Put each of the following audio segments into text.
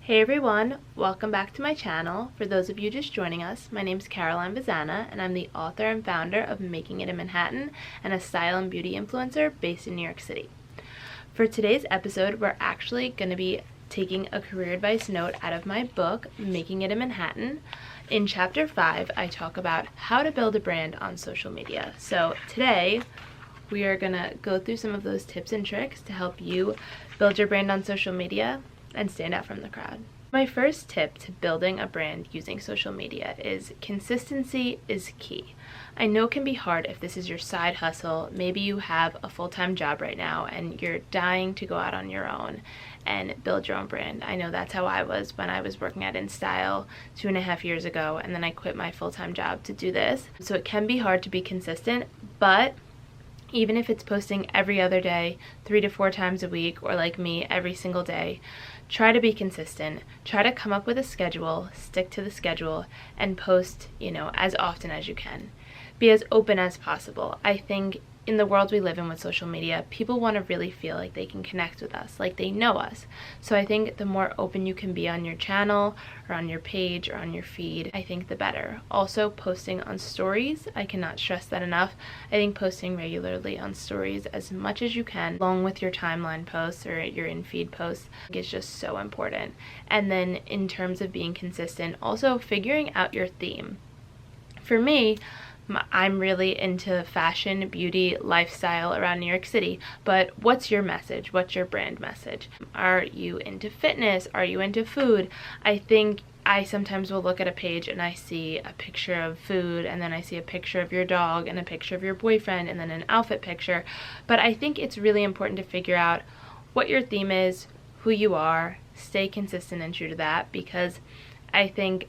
Hey everyone, welcome back to my channel. For those of you just joining us, my name is Caroline Vazana and I'm the author and founder of Making It in Manhattan and a style and beauty influencer based in New York City. For today's episode, we're actually going to be taking a career advice note out of my book, Making It in Manhattan. In chapter 5, I talk about how to build a brand on social media. So today, we are going to go through some of those tips and tricks to help you build your brand on social media and stand out from the crowd. My first tip to building a brand using social media is consistency is key. I know it can be hard if this is your side hustle. Maybe you have a full-time job right now and you're dying to go out on your own and build your own brand. I know that's how I was when I was working at InStyle 2.5 years ago, and then I quit my full-time job to do this. So it can be hard to be consistent, but even if it's posting every other day, 3 to 4 times a week, or like me, every single day, try to be consistent. Try to come up with a schedule, stick to the schedule, and post, as often as you can. Be as open as possible. I think in the world we live in with social media, people want to really feel like they can connect with us, like they know us. So I think the more open you can be on your channel or on your page or on your feed, I think the better. Also, posting on stories, I cannot stress that enough. I think posting regularly on stories as much as you can, along with your timeline posts or your in-feed posts, is just so important. And then in terms of being consistent, also figuring out your theme. For me, I'm really into fashion, beauty, lifestyle around New York City, but what's your message? What's your brand message? Are you into fitness? Are you into food? I think I sometimes will look at a page and I see a picture of food, and then I see a picture of your dog and a picture of your boyfriend and then an outfit picture. But I think it's really important to figure out what your theme is, who you are, stay consistent and true to that, because I think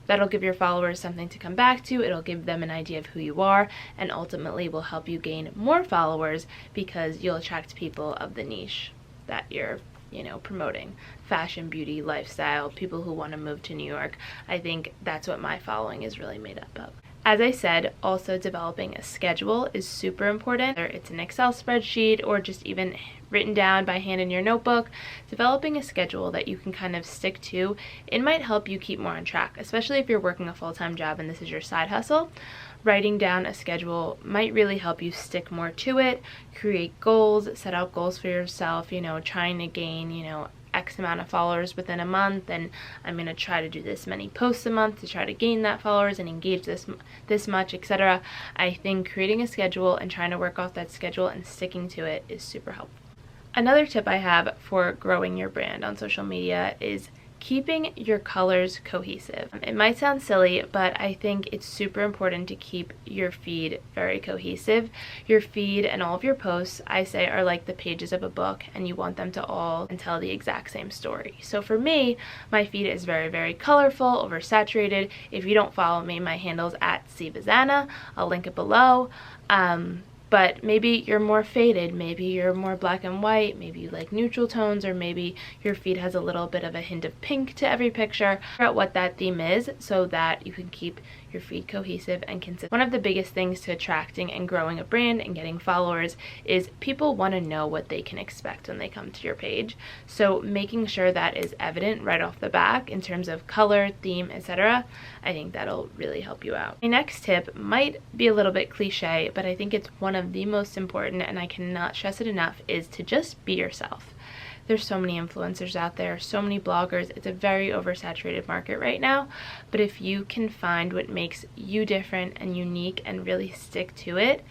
that'll give your followers something to come back to. It'll give them an idea of who you are, and ultimately will help you gain more followers because you'll attract people of the niche that you're promoting. Fashion, beauty, lifestyle, people who want to move to New York. I think that's what my following is really made up of. As I said, also developing a schedule is super important. Whether it's an Excel spreadsheet or just even written down by hand in your notebook, developing a schedule that you can kind of stick to, it might help you keep more on track, especially if you're working a full-time job and this is your side hustle. Writing down a schedule might really help you stick more to it, create goals, set out goals for yourself, trying to gain, X amount of followers within a month, and I'm going to try to do this many posts a month to try to gain that followers and engage this much, etc. I think creating a schedule and trying to work off that schedule and sticking to it is super helpful. Another tip I have for growing your brand on social media is keeping your colors cohesive. It might sound silly, but I think it's super important to keep your feed very cohesive. Your feed and all of your posts, I say, are like the pages of a book, and you want them to all tell the exact same story. So for me, my feed is very, very colorful, oversaturated. If you don't follow me, my handle's at @cvazana. I'll link it below. But maybe you're more faded, maybe you're more black and white, maybe you like neutral tones, or maybe your feed has a little bit of a hint of pink to every picture. Figure out what that theme is so that you can keep your feed cohesive and consistent. One of the biggest things to attracting and growing a brand and getting followers is people want to know what they can expect when they come to your page. So making sure that is evident right off the bat in terms of color, theme, etc., I think that'll really help you out. My next tip might be a little bit cliche, but I think it's one of the most important, and I cannot stress it enough, is to just be yourself. There's so many influencers out there, so many bloggers. It's a very oversaturated market right now, but if you can find what makes you different and unique and really stick to it,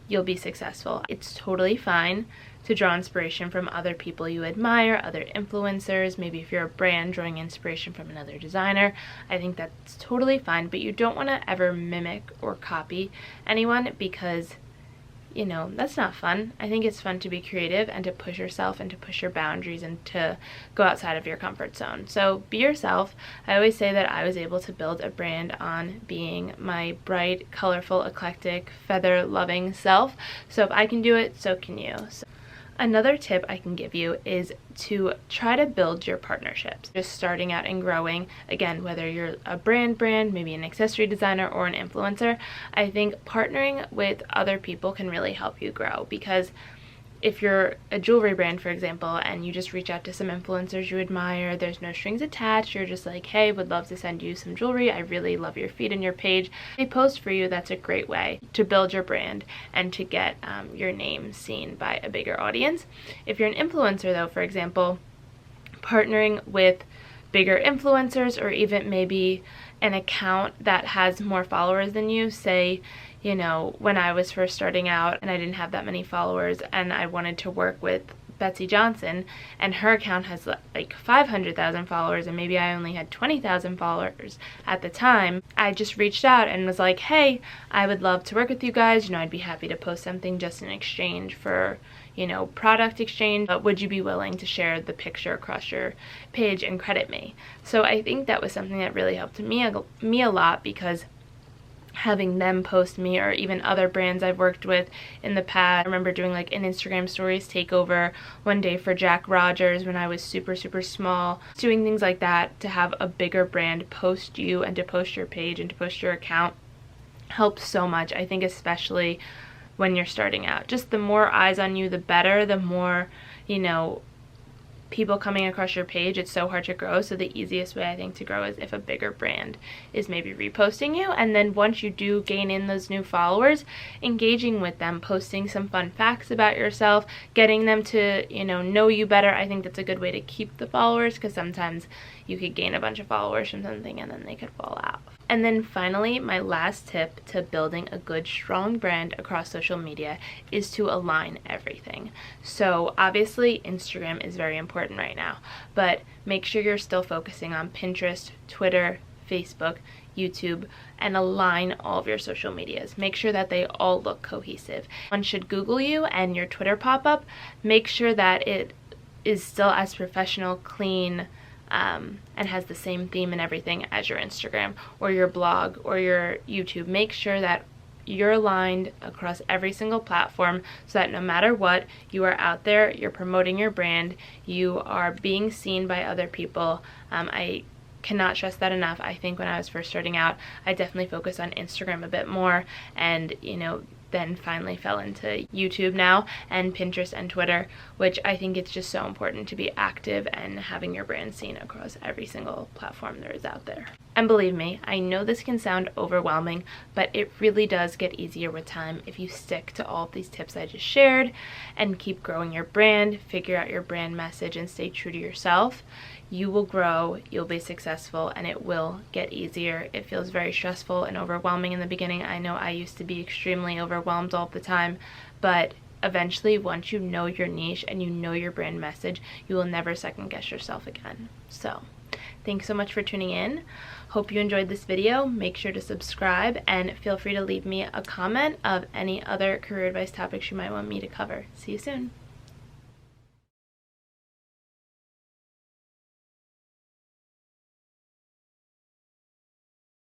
you'll be successful. It's totally fine to draw inspiration from other people you admire, other influencers. Maybe if you're a brand, drawing inspiration from another designer. I think that's totally fine, but you don't want to ever mimic or copy anyone, because that's not fun. I think it's fun to be creative and to push yourself and to push your boundaries and to go outside of your comfort zone. So be yourself. I always say that I was able to build a brand on being my bright, colorful, eclectic, feather-loving self. So if I can do it, so can you. Another tip I can give you is to try to build your partnerships. Just starting out and growing, again, whether you're a brand, maybe an accessory designer or an influencer, I think partnering with other people can really help you grow, because if you're a jewelry brand, for example, and you just reach out to some influencers you admire, there's no strings attached, you're just like, hey, would love to send you some jewelry, I really love your feed and your page. They post for you. That's a great way to build your brand and to get your name seen by a bigger audience. If you're an influencer though, for example, partnering with bigger influencers, or even maybe an account that has more followers than you, say, you know, when I was first starting out and I didn't have that many followers and I wanted to work with Betsy Johnson, and her account has like 500,000 followers and maybe I only had 20,000 followers at the time, I just reached out and was like, hey, I would love to work with you guys, you know, I'd be happy to post something just in exchange for, you know, product exchange, but would you be willing to share the picture across your page and credit me? So I think that was something that really helped me a lot, because having them post me, or even other brands I've worked with in the past. I remember doing like an Instagram stories takeover one day for Jack Rogers when I was super small. Doing things like that to have a bigger brand post you and to post your page and to post your account helps so much. I think especially when you're starting out. Just the more eyes on you, the better. The more, you know, people coming across your page, it's so hard to grow. So the easiest way I think to grow is if a bigger brand is maybe reposting you, and then once you do gain in those new followers, engaging with them, posting some fun facts about yourself, getting them to, you know you better. I think that's a good way to keep the followers, because sometimes you could gain a bunch of followers from something and then they could fall out. And then finally, my last tip to building a good, strong brand across social media is to align everything. So obviously Instagram is very important right now, but make sure you're still focusing on Pinterest, Twitter, Facebook, YouTube, and align all of your social medias. Make sure that they all look cohesive. One should Google you and your Twitter pop up. Make sure that it is still as professional, clean, and has the same theme and everything as your Instagram or your blog or your YouTube. Make sure that you're aligned across every single platform, so that no matter what, you are out there, you're promoting your brand, you are being seen by other people. I cannot stress that enough. I think when I was first starting out, I definitely focused on Instagram a bit more, and then finally fell into YouTube now, and Pinterest and Twitter, which I think it's just so important to be active and having your brand seen across every single platform there is out there. And believe me, I know this can sound overwhelming, but it really does get easier with time if you stick to all of these tips I just shared and keep growing your brand, figure out your brand message, and stay true to yourself. You will grow, you'll be successful, and it will get easier. It feels very stressful and overwhelming in the beginning. I know I used to be extremely overwhelmed all the time, but eventually, once you know your niche and you know your brand message, you will never second guess yourself again. So thanks so much for tuning in. Hope you enjoyed this video. Make sure to subscribe and feel free to leave me a comment of any other career advice topics you might want me to cover. See you soon.